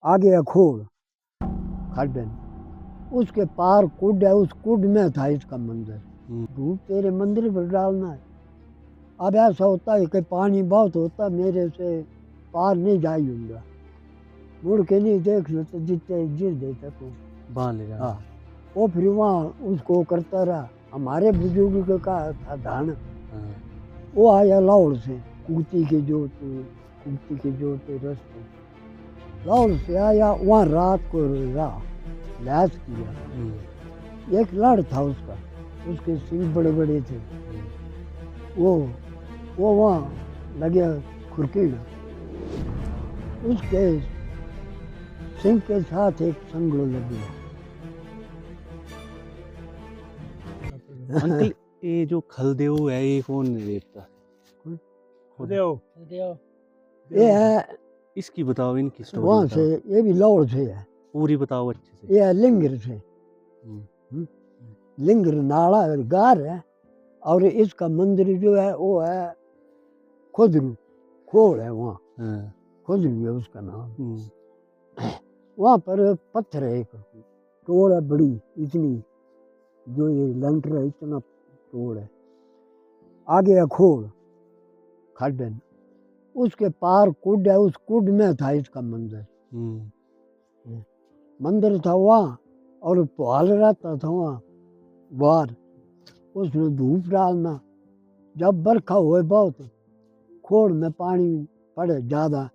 आगे अखोड़ खड्डन, उसके पार कुड है, उस कुड में था इसका मंदिर। धूप तेरे मंदिर पर डालना है। अब ऐसा होता है कि पानी बहुत होता, मेरे से पार नहीं जाऊंगा, मुड़ के नहीं देख लो तो जितने जिस देता को बांध ले जाना। हाँ, वो फिर वहाँ उसको करता रहा। हमारे बुजुर्ग का था धान, वो आया लाहौर से, कुर्ती के जोते रास्ते लाहौर से आया, वहाँ रात को रहा, लैस किया। एक लड़ था उसका, उसके सिंह बड़े बड़े थे। वो वहाँ लगे खुरकीना, उसके सिंह के साथ एक संगड़ो लग गया। अंकल ये जो खलदेव है ये कौन है देवता? ये है इसकी बताओ, इनकी स्टोरी वहाँ से, ये भी लाहौर से है, पूरी बताओ अच्छे से। ये है लिंगर से। लिंगर नाला गार है, और इसका मंदिर जो है वो है खुदरू, खोड़ है वहाँ, खुदरू है उसका नाम। वहाँ पर पत्थर है, एक टोड़ है बड़ी इतनी, जो ये लेंटर है इतना टोड़ है। आगे अखोड़ खड्डन, उसके पार कुड है, उस कुड में था इसका मंदिर। मंदिर था वहाँ, और पुहाल रहता था वहाँ बाहर, उसमें धूप डालना। जब बरखा हुए बहुत, खोड़ में पानी पड़े ज़्यादा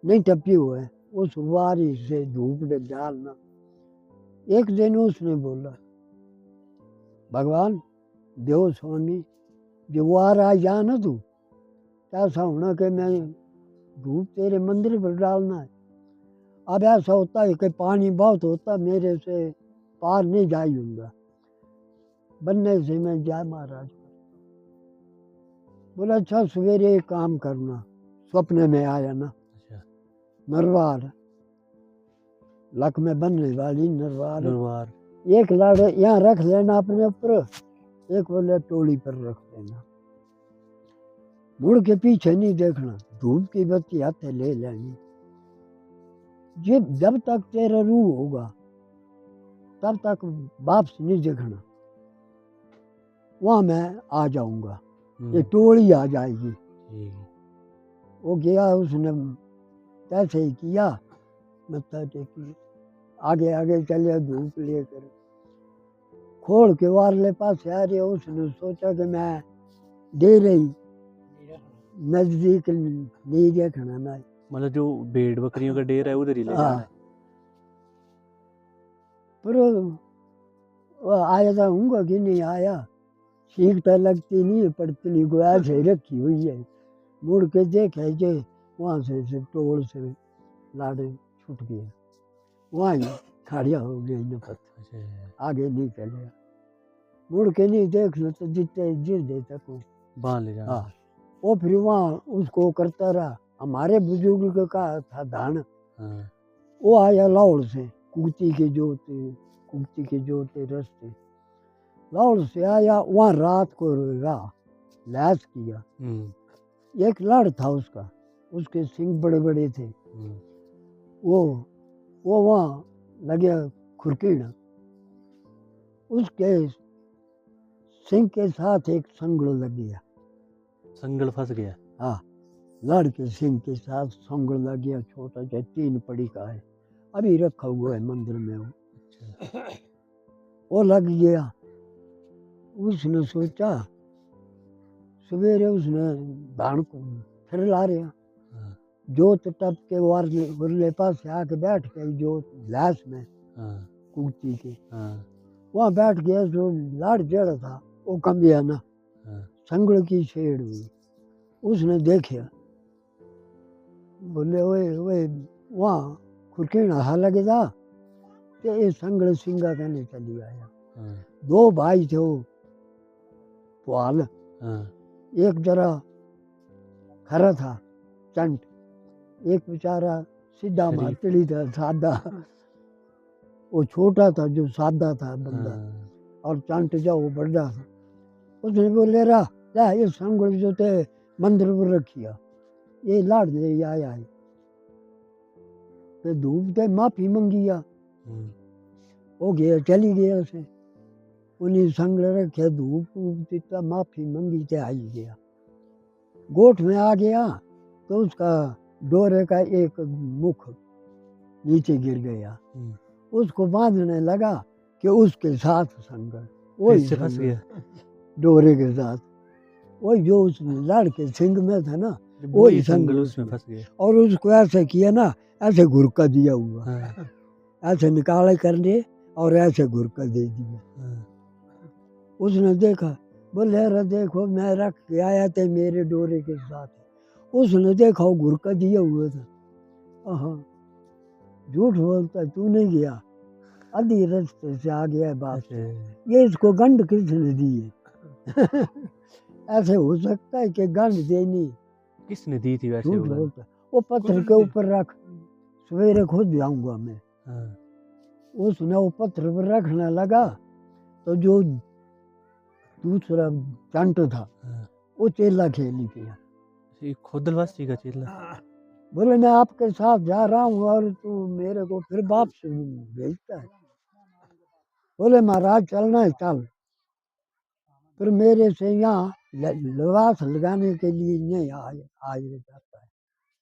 नहीं टपी हुए, उस वारी से धूप डालना। एक दिन उसने बोला, भगवान देव स्वामी जो वार आ जा ना तू, ऐसा होना कि मैं धूप तेरे मंदिर पर डालना है। अब ऐसा होता है कि पानी बहुत होता, मेरे से पार नहीं जाऊंगा, बनने से मैं जय महाराज। बोला अच्छा सवेरे एक काम करना, सपने में आया ना, नरवार लक में बनने वाली नरवार, एक लाड़ यहाँ रख लेना अपने ऊपर, एक बोले टोली पर रख देना, मुड़ के पीछे नहीं देखना, धूप की बत्ती हाथे ले लेनी। जब तक तेरा रूह होगा तब तक वापस नहीं देखना, वहाँ मैं आ जाऊंगा, ये टोली आ जाएगी। वो गया, उसने कैसे ही किया, मत्था टेकी, आगे आगे चले धूप लेकर, खोड़ के वारले पास आ रहे। उसने सोचा कि मैं दे रही नजदीक नहीं देखना ना, मतलब जो भेड़ बकरियों का डेरा है उधर ही ले जाना है। पर वो आया था हूँगा कि नहीं आया, सीख तो लगती नहीं, पड़ती गोया से रखी हुई है। मुड़ के देखे जे वहाँ से टोल से लाड़े छूट गए, वहाँ ही खड़िया हो गई न पत्थर, आगे नहीं चले। मुड़ के नहीं देख लो तो जितने जिस देता को बांध ले जाना। वो फिर वहाँ उसको करता रहा। हमारे बुजुर्ग का था धान, वो आया लाहौर से, कुर्ती के जोते रास्ते लाहौर से आया, वहाँ रात को रहा, लैस किया। एक लड़ था उसका, उसके सिंह बड़े बड़े थे। वो वहाँ लगे खुरकीना, उसके सिंह के साथ एक संगड़ लग गया। संगड़ फंस गया? हाँ, लड़ के सिंह के साथ संगड़ लग गया, छोटा सा 3 पड़ी का है, अभी रखा हुआ है मंदिर में वो लग गया। उसने सोचा, सवेरे उसने धान को फिर ला रहा, जोत टप के वारले पास से आके बैठ गया, जोत लाश में कुर्ती के, वहाँ बैठ गया। जो लाड़ जड़ था वो कम गया ना, संगड़ की छेड़ हुई। उसने देखा, बोले ओए वहाँ खुरकीना हा लगे था, तो ये संगड़ सिंगा कहने चली आया। 2 भाई थे वो पुहाल, एक जरा खरा था चंट, एक बेचारा सीधा मातड़ी था सादा, वो छोटा था जो सादा था बंदा, और चंट जो वो बड़ा था। उसने बोले रहा ये संगड़ जो थे मंदिर पर रखिया, ये लाड़ ले आया है। फिर धूप ते माफी मंगिया हम्म, वो गया चली गया उसे उन्हीं संगल रखे धूप ऊप दिता माफी मंगी ते आई गया गोठ में आ गया तो उसका डोरे का एक मुख नीचे गिर गया हम्म। उसको बांधने लगा कि उसके साथ संगल वही फिर से फंस संगल, गया। डोरे के साथ वही जो उस लाड़ के सिंग में था ना वही संग संगल उसमें उसमें। फंस गया। और उसको ऐसे किया ना ऐसे घुरका दिया हुआ हाँ, ऐसे निकाले कर लिए और ऐसे घुरका दे दिया हाँ, उसने देखा बोले अरे देखो मैं रख के आया थे मेरे डोरे के साथ उसने देखा वो घुरका दिया हुआ था हाँ झूठ बोलता है, तू नहीं गया आधी रास्ते से आ गया है बाप अच्छा, ये इसको गंड किसने दी है ऐसे हो सकता है कि गंड देनी किसने दी थी वैसे झूठ वो गन? बोलता है। वो पत्थर के ऊपर रख सवेरे खुद जाऊंगा मैं हाँ, उसने वो पत्थर पर रखने लगा तो जो दूसरा चंट था हाँ। वो चेला खेली गया ये खोदलवासी का चेला। बोले मैं आपके साथ जा रहा हूँ और तू मेरे को फिर वापस भेजता है बोले महाराज चलना है चल फिर मेरे से यहाँ लिबास लगाने के लिए नहीं आ जाता है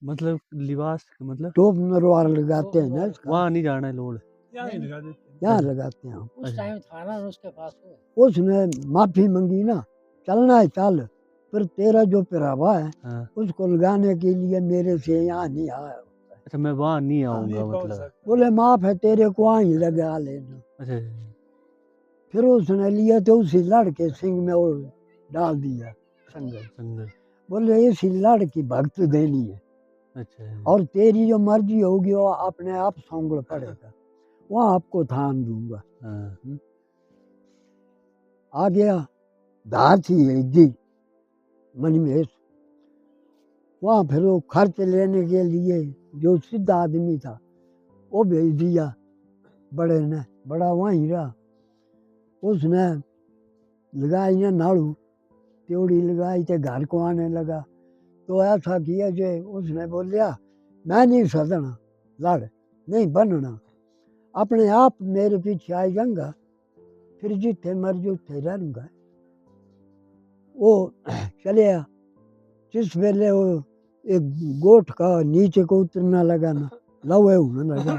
मतलब लिबास मतलब टोप नरवार लगाते हैं ना इसका वहाँ नहीं जाना है लोड। यहाँ लगाते हैं उस अच्छा। टाइम था ना उसके पास वो उसने माफी मांगी ना चलना है चल फिर तेरा जो पिरावा है हाँ, उसको लगाने के लिए मेरे से यहाँ नहीं आया अच्छा मैं वहाँ नहीं आऊंगा मतलब। बोले माफ है तेरे को वहीं लगा लेना अच्छा, फिर उसने लिया तो उसी लड़के सिंह में वो डाल दिया संगल संगल। बोले इसी लड़की भक्त देनी है अच्छा, और तेरी जो मर्जी होगी वो अपने आप सौंगड़ पड़ेगा वहाँ आपको थाम दूंगा हाँ, आ गया धार थी जी मणिमेश वहाँ फिर वो खर्च लेने के लिए जो सीधा आदमी था वो भेज दिया बड़े ने बड़ा वहीं रहा उसने लगाई ना नाड़ू त्योड़ी लगाई तो घर को आने लगा तो ऐसा किया जो उसने बोलिया मैं नहीं सदना लड़ नहीं बनना अपने आप मेरे पीछे आ जाऊंगा फिर जिथे मर्जी उठे रहूंगा वो चले आ जिस वेले वो एक गोठ का नीचे को उतरना लगा ना लवे होने लगा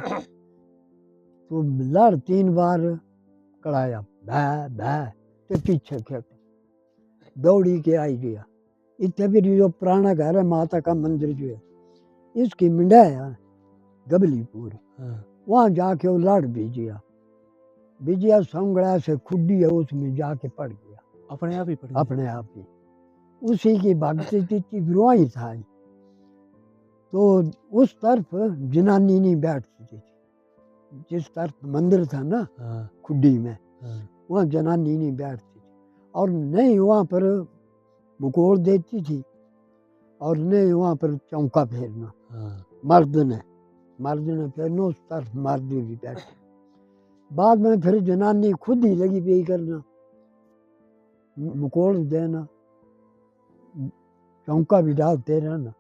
तो लड़ 3 बार कड़ाया भै भै ते पीछे खेत दौड़ी के आई गया इतने भी जो पुराना घर है माता का मंदिर जो है इसकी मिंडा है गबलीपुर हाँ, वहाँ जाके वो लड़ बीजिया संगड़ा से खुड्डी है उसमें जाके पड़ गया अपने आप ही पड़ गया। अपने आप ही उसी की भक्ति थी विरोही था तो उस तरफ जनानी नहीं बैठती थी जिस तरफ मंदिर था ना हाँ, खुड्डी में हाँ, वहाँ जनानी नहीं बैठती थी और नहीं वहाँ पर मुकोड़ देती थी और नहीं वहाँ पर चौका फेरना हाँ, मर्द ने फेरना उस तरफ मर्द भी बैठे बाद में फिर जनानी खुद ही लगी पे करना मुकोड़ देना चौका भी डालते रहना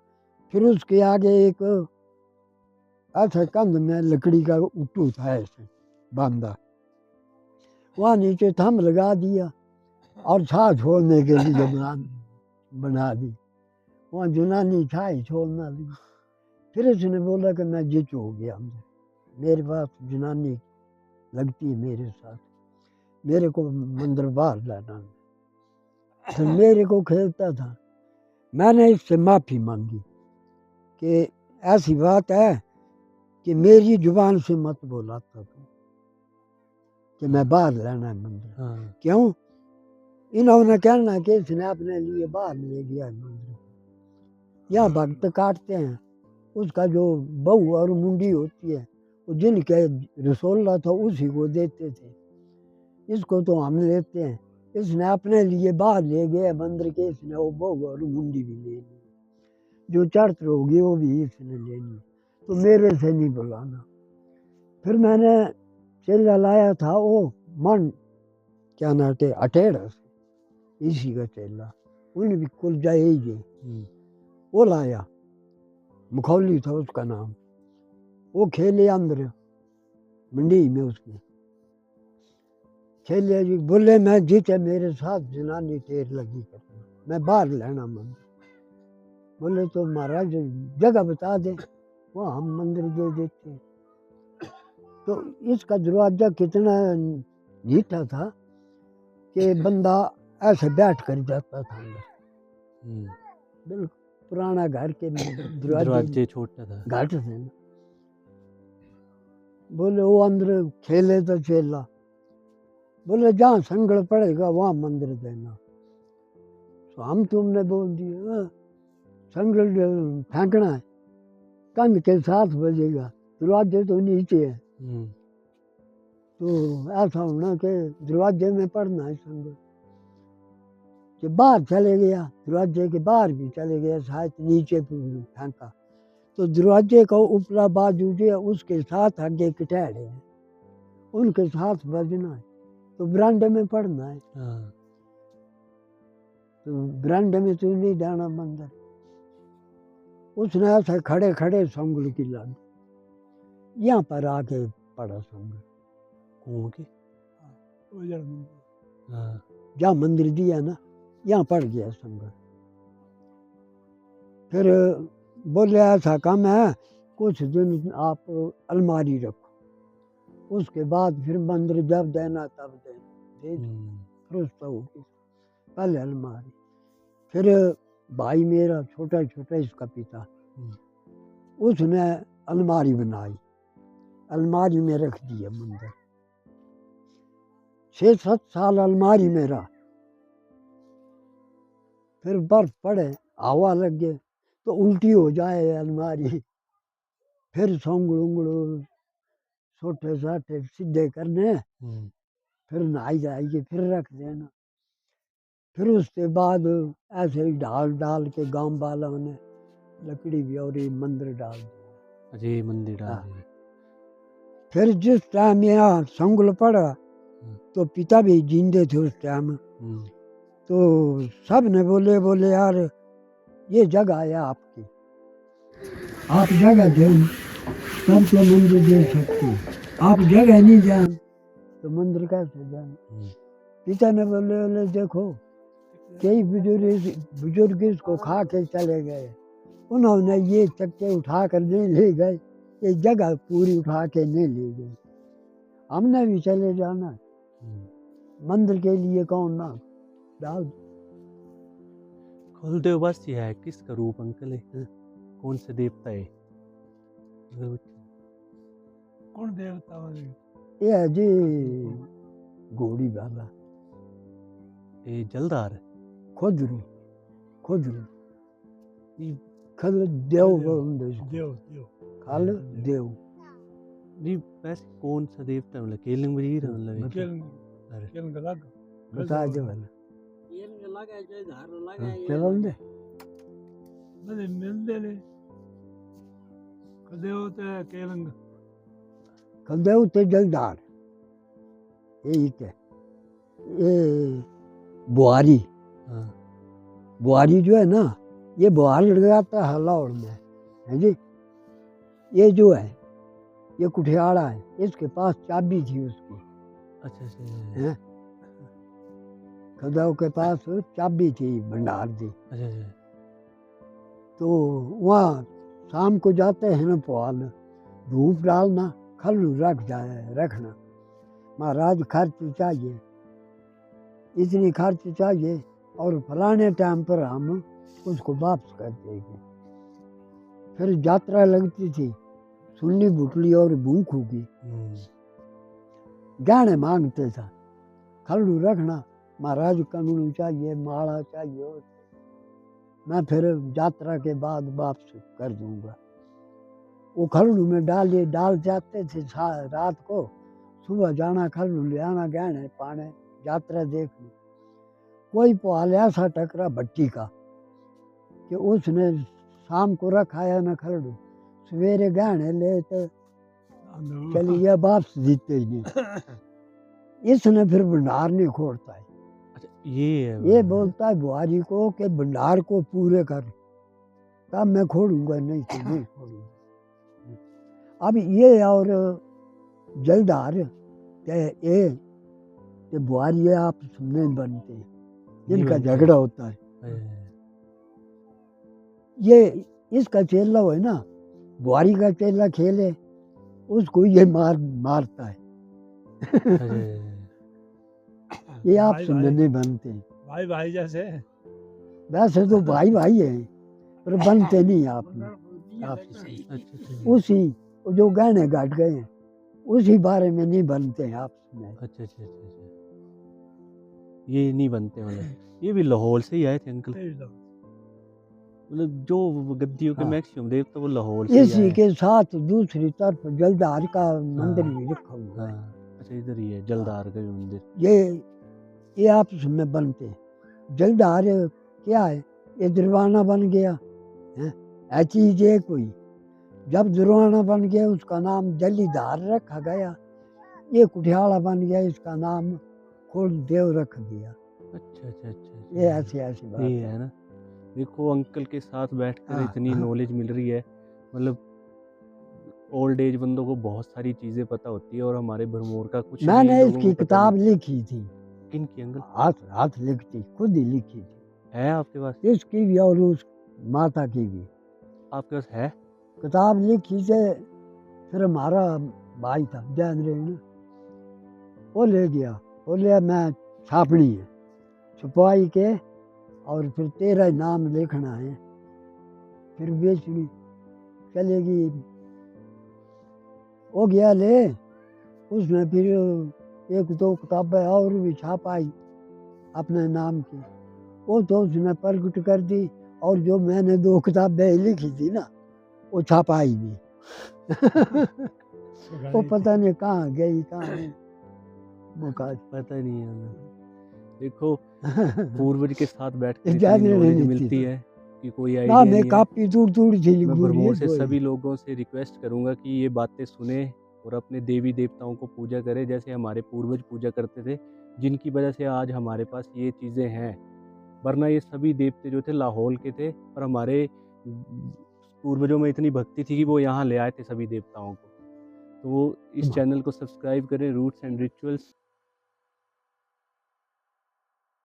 फिर उसके आगे एक ऐसे कंध में लकड़ी का उट्टू था ऐसे बांधा वहाँ नीचे थम लगा दिया और छा छोड़ने के लिए बना दी वहाँ जनानी छा ही छोड़ना लगी फिर उसने बोला कि मैं जिच हो गया हमसे मेरे पास जनानी लगती है मेरे साथ मेरे को मंदिर बाहर लाना तो मेरे को खेलता था मैंने इससे माफ़ी मांगी कि ऐसी बात है कि मेरी जुबान से मत बोलाता तू कि मैं बाहर लेना है मंदिर हाँ, क्यों इन्होंने कहना कि इसने अपने लिए बाहर ले गया है मंदिर यहाँ भक्त काटते हैं उसका जो बहू और मुंडी होती है वो जिनके रसोल्ला था उसी को देते थे इसको तो हम लेते हैं इसने अपने लिए बाहर ले गया मंदिर के इसने वो बहू और मुंडी भी ले ली जो चर्च होगी वो भी इसने लेनी तो मेरे से नहीं बुलाना फिर मैंने चेला लाया था वो मन क्या नाटे अटेड़ा से इसी का चेला उन्हें भी कुल जाए ही हम्म, वो लाया मुखौली था उसका नाम वो खेले अंदर मंडी में उसने खेले जी, बोले मैं जीते मेरे साथ जनानी टेर लगी करना, मैं बाहर लेना मंदिर। बोले तो महाराज जगह बता दे, वो हम मंदिर दे देते। तो इसका दरवाजा कितना नीटा था कि बंदा ऐसे बैठ कर जाता था अंदर। बिल्कुल पुराना घर के दरवाजे छोटा था, घाट थे ना। बोले वो अंदर खेले तो चेला, बोले जहाँ संगल पड़ेगा वहाँ मंदिर देना। तो हम तुमने बोल दिया संगल फेंकना है, कंध के साथ बजेगा, दरवाजे तो नीचे है। तो ऐसा होना कि दरवाजे में पड़ना है संगल। कि बाहर चले गया, दरवाजे के बाहर भी चले गया, शायद नीचे फेंका तो दरवाजे का ऊपरा बाजू जो है उसके साथ आगे कटहरे हैं, उनके साथ बजना है। तो बरामदे में पड़ना है। तो बरामदे में तू नहीं जाना मंदिर। उसने ऐसे खड़े खड़े संगल की लाद, यहाँ पर आके पड़ा संगल कुआं के जहाँ मंदिर दिया ना, यहाँ पड़ गया संगल। फिर बोले ऐसा काम है, कुछ दिन आप अलमारी रखो, उसके बाद फिर मंदिर जब देना तब देना। फरोख्त होगी पहले अलमारी। फिर भाई मेरा छोटा छोटा इसका पिता, उसने अलमारी बनाई, अलमारी में रख दिया मंदिर। 6-7 साल अलमारी में रहा। फिर बर्फ पड़े, हवा लग गए तो उल्टी हो जाए अलमारी। फिर संगल उंगल छोटे साटे सीधे करने, फिर नहाई जाएगी, फिर रख देना। फिर उसके बाद ऐसे ही डाल डाल के गांव वालों ने लकड़ी भी और मंदिर डाल दिया। अजय मंदिर डाल दिया। फिर जिस टाइम यहाँ संगल पड़ा तो पिता भी जिंदे थे उस टाइम। तो सब ने बोले बोले यार ये जगह है आपकी, आप जगह दे तब तो मंदिर दे सकते, आप जगह नहीं जान तो मंदिर कैसे जान। पिता ने बोले बोले देखो कई बुजुर्ग इसको खा के चले गए, उन्होंने ये चक्के उठा कर नहीं ले गए, ये जगह पूरी उठा के नहीं ले गए, हमने भी चले जाना। मंदिर के लिए कौन ना डाल। कुलदेव बस ये है किसका रूप अंकल है, कौन से देवता है? कौन देवता वाले? ये है जी घोड़ी वाला, ये जलदार खुदरू खुदरू ये खल देव देव खल देव। नहीं वैसे कौन सा देवता है, मतलब केलिंग वजीर है, मतलब केलन गलग बता दे वाला चलन दे बने मिलदे ने कदेव ते केलन खल देव ते जलदार यही के ये बुआरी। बुआरी जो है ना, ये बुआर लगाता है लाहौर में है जी। ये जो है ये कुठियाड़ा है, इसके पास चाबी थी उसकी। अच्छा है खदाव के पास चाबी थी भंडार दी। अच्छा तो वहाँ शाम को जाते हैं ना पुआल, धूप डालना, खल्लू रख जाए रखना, महाराज खर्च चाहिए, इतनी खर्च चाहिए और फलाने टाइम पर हम उसको वापस कर देंगे। फिर यात्रा लगती थी, सुन्नी बुटली और भूख होगी, गहने मांगते था, खल्लू रखना, महाराज कंगनू चाहिए, माला चाहिए, मैं फिर यात्रा के बाद वापस कर दूंगा। वो खल्लू में डाल जाते थे रात को, सुबह जाना खल्लू ले आना, गहने पाने, यात्रा देखनी। कोई पुआल ऐसा टकरा भट्टी का कि उसने शाम को रखाया न खल्लू, सवेरे गहने ले तो चलिए वापस जीते ही नहीं। इसने फिर भंडार नहीं खोलता है। अच्छा ये बोलता है बुआरी को कि भंडार को पूरे कर, तब मैं खोलूंगा, नहीं तो नहीं खोलूंगा। अब ये और जलधार ये बुआरी ये आप सुनने बनते हैं, नहीं इनका बनते। झगड़ा होता है। अरे, ये इसका चेला है ना, बुआरी का चेला खेले उसको ये मारता है। अरे ये आप भाई सुनने भाई नहीं बनते हैं। भाई भाई जैसे वैसे तो भाई भाई है पर बनते नहीं आप में। अच्छा अच्छा उसी जो गहने घट गए हैं उसी बारे में नहीं बनते हैं आपस में। अच्छा अच्छा अच्छा अच्छा। ये नहीं बनते मतलब, ये भी लाहौर से ही आए थे अंकल, तेज लोग। मतलब जो गद्दियों के हाँ। मैक्सिमम देवता वो लाहौर से ही इसी आए। के साथ दूसरी तरफ जलधार का मंदिर भी रखा हुआ है। हाँ अच्छा, इधर ही है जलधार का भी मंदिर। ये आपस में बनते हैं। जलधार क्या है, ये दरवाना बन गया है, ऐ चीज है कोई। जब दरवाना बन गया उसका नाम जलीधार रखा गया। ये कुठियाला बन गया, इसका नाम देव रख दिया। अच्छा अच्छा अच्छा ये अच्छा। ऐसी बात ये है। है ना, देखो अंकल के साथ बैठकर हाँ, इतनी हाँ। नॉलेज मिल रही है, मतलब ओल्ड एज बंदों को बहुत सारी चीजें पता होती है और हमारे भरमौर का कुछ भी मैंने लोगों इसकी को पता किताब नहीं। लिखी थी, किन की अंकल? हाथ लिखती, खुद ही लिखी थी, है आपके पास? इसकी भी और उस माता की भी आपके पास है? किताब लिखी से। फिर हमारा भाई था जैन, वो ले गया, वो ले मैं छापनी है छुपाई के, और फिर तेरा नाम लिखना है, फिर बेचनी चलेगी। हो गया ले, उसमें फिर एक दो किताबें और भी छापाई अपने नाम की, वो तो उसने प्रकट कर दी। और जो मैंने दो किताबें लिखी थी ना वो छापाई नहीं। वो पता नहीं कहाँ गई कहाँ नहीं, मुका पता नहीं है हमें। देखो पूर्वज के साथ बैठकर इतनी जानने नॉलेज नहीं मिलती थी। है कि कोई ना आइडिया मैं नहीं है। काफी दूर दूर थी मैं गुड़िया भरमौर से कोई। सभी लोगों से रिक्वेस्ट करूंगा कि ये बातें सुने और अपने देवी देवताओं को पूजा करें जैसे हमारे पूर्वज पूजा करते थे, जिनकी वजह से आज हमारे पास ये चीज़ें हैं। वरना ये सभी देवते जो थे लाहौल के थे, और हमारे पूर्वजों में इतनी भक्ति थी कि वो यहाँ ले आए थे सभी देवताओं को। तो इस चैनल को सब्सक्राइब करें, रूट्स एंड रिचुअल्स।